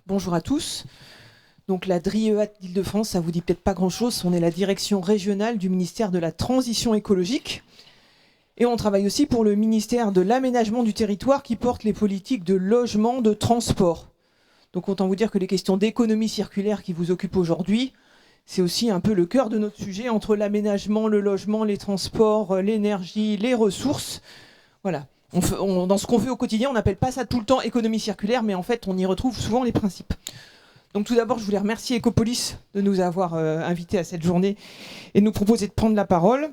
Bonjour à tous. Donc la DRIEAT d'Île-de-France, ça vous dit peut-être pas grand-chose. On est la direction régionale du ministère de la Transition écologique. Et on travaille aussi pour le ministère de l'Aménagement du territoire qui porte les politiques de logement, de transport. Donc autant vous dire que les questions d'économie circulaire qui vous occupent aujourd'hui, c'est aussi un peu le cœur de notre sujet entre l'aménagement, le logement, les transports, l'énergie, les ressources. Voilà. Dans ce qu'on fait au quotidien, on n'appelle pas ça tout le temps économie circulaire, mais en fait, on y retrouve souvent les principes. Donc tout d'abord, je voulais remercier Ecopolis de nous avoir invités à cette journée et de nous proposer de prendre la parole.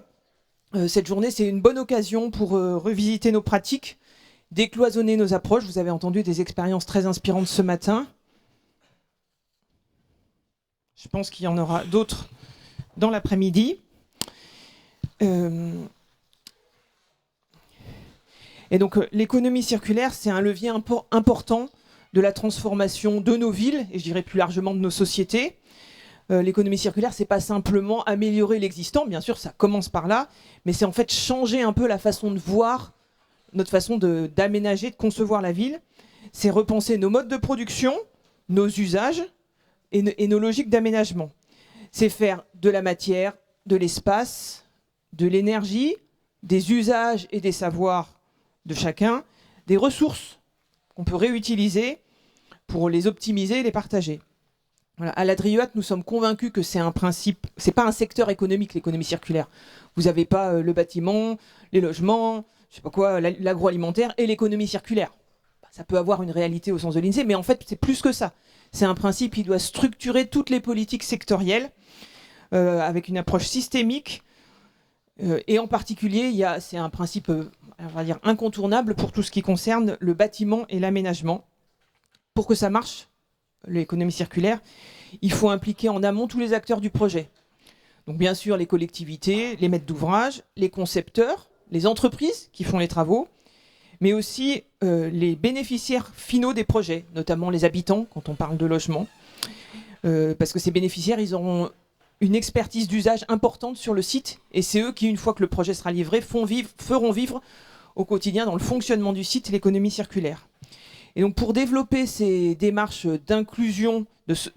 Cette journée, c'est une bonne occasion pour revisiter nos pratiques, décloisonner nos approches. Vous avez entendu des expériences très inspirantes ce matin. Je pense qu'il y en aura d'autres dans l'après-midi. Et donc l'économie circulaire, c'est un levier important de la transformation de nos villes, et je dirais plus largement de nos sociétés. L'économie circulaire, c'est pas simplement améliorer l'existant, bien sûr ça commence par là, mais c'est en fait changer un peu la façon de voir, notre façon d'aménager, de concevoir la ville. C'est repenser nos modes de production, nos usages et nos logiques d'aménagement. C'est faire de la matière, de l'espace, de l'énergie, des usages et des savoirs de chacun, des ressources qu'on peut réutiliser pour les optimiser et les partager. Voilà. À la DRIEAT, nous sommes convaincus que c'est un principe, c'est pas un secteur économique, l'économie circulaire. Vous n'avez pas le bâtiment, les logements, je sais pas quoi, l'agroalimentaire et l'économie circulaire. Ça peut avoir une réalité au sens de l'INSEE, mais en fait, c'est plus que ça. C'est un principe qui doit structurer toutes les politiques sectorielles avec une approche systémique. Et en particulier, c'est un principe on va dire incontournable pour tout ce qui concerne le bâtiment et l'aménagement. Pour que ça marche, l'économie circulaire, il faut impliquer en amont tous les acteurs du projet. Donc bien sûr les collectivités, les maîtres d'ouvrage, les concepteurs, les entreprises qui font les travaux, mais aussi les bénéficiaires finaux des projets, notamment les habitants quand on parle de logement. Parce que ces bénéficiaires, ils auront une expertise d'usage importante sur le site, et c'est eux qui, une fois que le projet sera livré, feront vivre au quotidien dans le fonctionnement du site l'économie circulaire. Et donc pour développer ces démarches d'inclusion,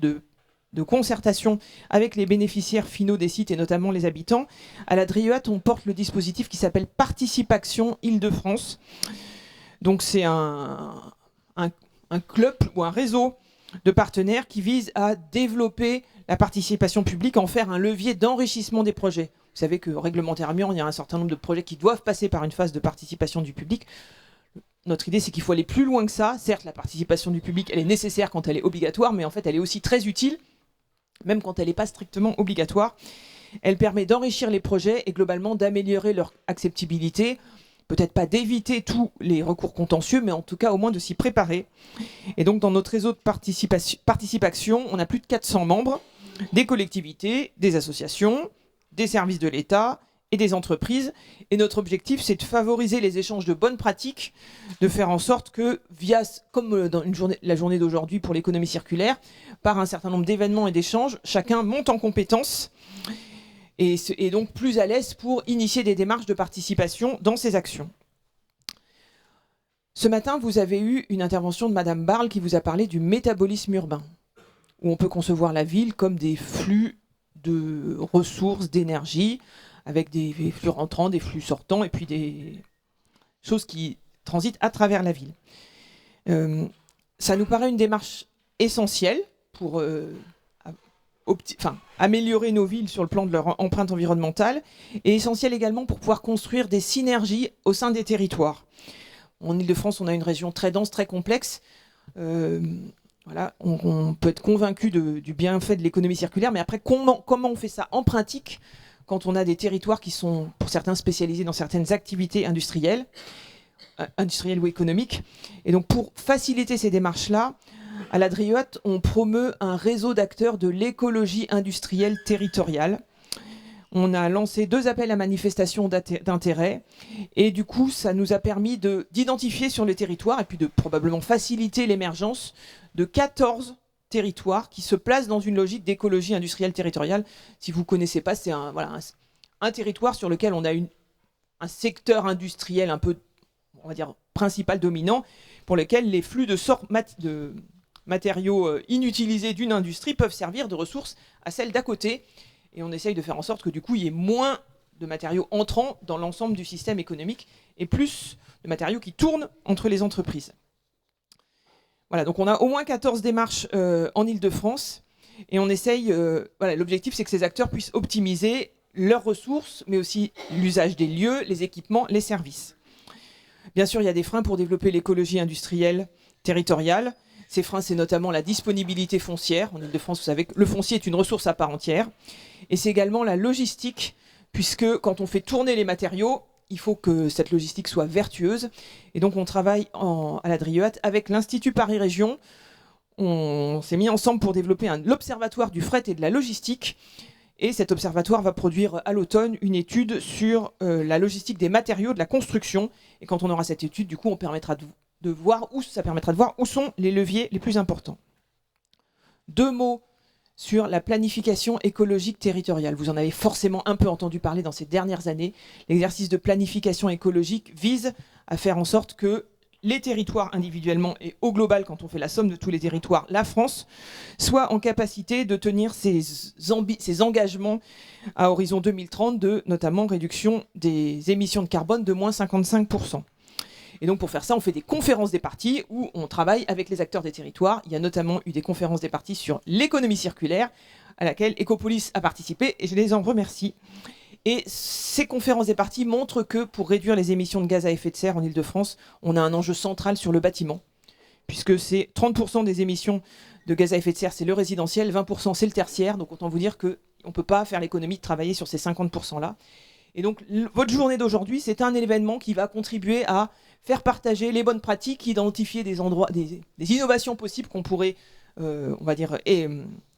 de concertation avec les bénéficiaires finaux des sites et notamment les habitants, à la DRIEAT, on porte le dispositif qui s'appelle Participation Île-de-France. Donc c'est un club ou un réseau de partenaires qui vise à développer la participation publique, en faire un levier d'enrichissement des projets. Vous savez que réglementairement, il y a un certain nombre de projets qui doivent passer par une phase de participation du public. Notre idée, c'est qu'il faut aller plus loin que ça. Certes, la participation du public, elle est nécessaire quand elle est obligatoire, mais en fait, elle est aussi très utile, même quand elle n'est pas strictement obligatoire. Elle permet d'enrichir les projets et globalement d'améliorer leur acceptabilité. Peut-être pas d'éviter tous les recours contentieux, mais en tout cas au moins de s'y préparer. Et donc dans notre réseau de participation, on a plus de 400 membres, des collectivités, des associations, des services de l'État et des entreprises. Et notre objectif, c'est de favoriser les échanges de bonnes pratiques, de faire en sorte que, comme dans la journée d'aujourd'hui pour l'économie circulaire, par un certain nombre d'événements et d'échanges, chacun monte en compétences et donc plus à l'aise pour initier des démarches de participation dans ces actions. Ce matin, vous avez eu une intervention de Madame Barle qui vous a parlé du métabolisme urbain, où on peut concevoir la ville comme des flux de ressources, d'énergie, avec des flux rentrants, des flux sortants, et puis des choses qui transitent à travers la ville. Ça nous paraît une démarche essentielle pour améliorer nos villes sur le plan de leur empreinte environnementale, et essentielle également pour pouvoir construire des synergies au sein des territoires. En Île-de-France, on a une région très dense, très complexe. Voilà, on peut être convaincu du bienfait de l'économie circulaire, mais après, comment on fait ça en pratique quand on a des territoires qui sont, pour certains, spécialisés dans certaines activités industrielles ou économiques. Et donc, pour faciliter ces démarches-là, à la DRIEAT, on promeut un réseau d'acteurs de l'écologie industrielle territoriale. On a lancé 2 appels à manifestation d'intérêt et du coup, ça nous a permis d'identifier sur le territoire et puis de probablement faciliter l'émergence de 14 territoires qui se placent dans une logique d'écologie industrielle territoriale. Si vous ne connaissez pas, c'est un territoire sur lequel on a un secteur industriel un peu, on va dire, principal dominant, pour lequel les flux de matériaux inutilisés d'une industrie peuvent servir de ressources à celles d'à côté. Et on essaye de faire en sorte que du coup, il y ait moins de matériaux entrants dans l'ensemble du système économique et plus de matériaux qui tournent entre les entreprises. Voilà, donc on a au moins 14 démarches en Île-de-France et on essaye, voilà, l'objectif c'est que ces acteurs puissent optimiser leurs ressources, mais aussi l'usage des lieux, les équipements, les services. Bien sûr, il y a des freins pour développer l'écologie industrielle territoriale. Ces freins, c'est notamment la disponibilité foncière. En Île-de-France, vous savez que le foncier est une ressource à part entière. Et c'est également la logistique, puisque quand on fait tourner les matériaux, il faut que cette logistique soit vertueuse. Et donc, on travaille à la DRIEAT avec l'Institut Paris Région. On s'est mis ensemble pour développer l'Observatoire du fret et de la logistique. Et cet observatoire va produire à l'automne une étude sur la logistique des matériaux de la construction. Et quand on aura cette étude, du coup, ça permettra de voir où sont les leviers les plus importants. 2 mots sur la planification écologique territoriale. Vous en avez forcément un peu entendu parler dans ces dernières années. L'exercice de planification écologique vise à faire en sorte que les territoires individuellement et au global, quand on fait la somme de tous les territoires, la France, soit en capacité de tenir ses engagements à horizon 2030 de notamment réduction des émissions de carbone de moins 55%. Et donc pour faire ça, on fait des conférences des parties où on travaille avec les acteurs des territoires. Il y a notamment eu des conférences des parties sur l'économie circulaire à laquelle Ecopolis a participé et je les en remercie. Et ces conférences des parties montrent que pour réduire les émissions de gaz à effet de serre en Île-de-France, on a un enjeu central sur le bâtiment, puisque c'est 30% des émissions de gaz à effet de serre, c'est le résidentiel, 20% c'est le tertiaire, donc autant vous dire qu'on ne peut pas faire l'économie de travailler sur ces 50%-là. Et donc votre journée d'aujourd'hui, c'est un événement qui va contribuer à faire partager les bonnes pratiques, identifier des endroits, des innovations possibles qu'on pourrait, on va dire,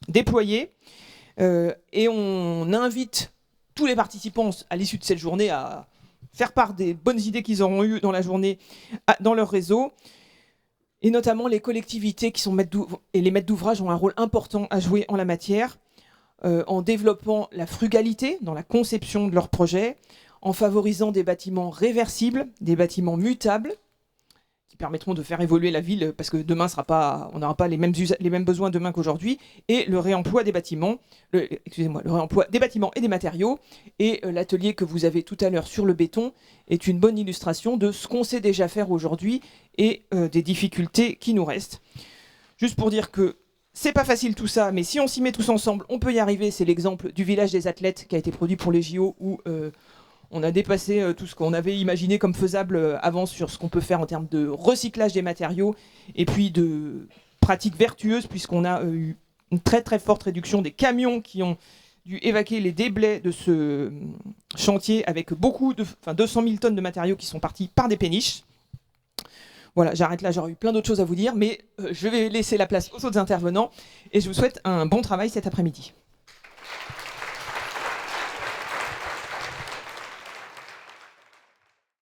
déployer. Et on invite tous les participants à l'issue de cette journée à faire part des bonnes idées qu'ils auront eues dans la journée dans leur réseau. Et notamment les collectivités qui sont et les maîtres d'ouvrage ont un rôle important à jouer en la matière, en développant la frugalité dans la conception de leurs projets, en favorisant des bâtiments réversibles, des bâtiments mutables, qui permettront de faire évoluer la ville, parce que demain, on n'aura pas les mêmes besoins demain qu'aujourd'hui, et le réemploi des bâtiments, le réemploi des bâtiments et des matériaux. Et l'atelier que vous avez tout à l'heure sur le béton est une bonne illustration de ce qu'on sait déjà faire aujourd'hui et des difficultés qui nous restent. Juste pour dire que c'est pas facile tout ça, mais si on s'y met tous ensemble, on peut y arriver. C'est l'exemple du village des athlètes qui a été produit pour les JO, où on a dépassé tout ce qu'on avait imaginé comme faisable avant sur ce qu'on peut faire en termes de recyclage des matériaux et puis de pratiques vertueuses, puisqu'on a eu une très très forte réduction des camions qui ont dû évacuer les déblais de ce chantier avec 200 000 tonnes de matériaux qui sont partis par des péniches. Voilà, j'arrête là, j'aurais eu plein d'autres choses à vous dire, mais je vais laisser la place aux autres intervenants et je vous souhaite un bon travail cet après-midi.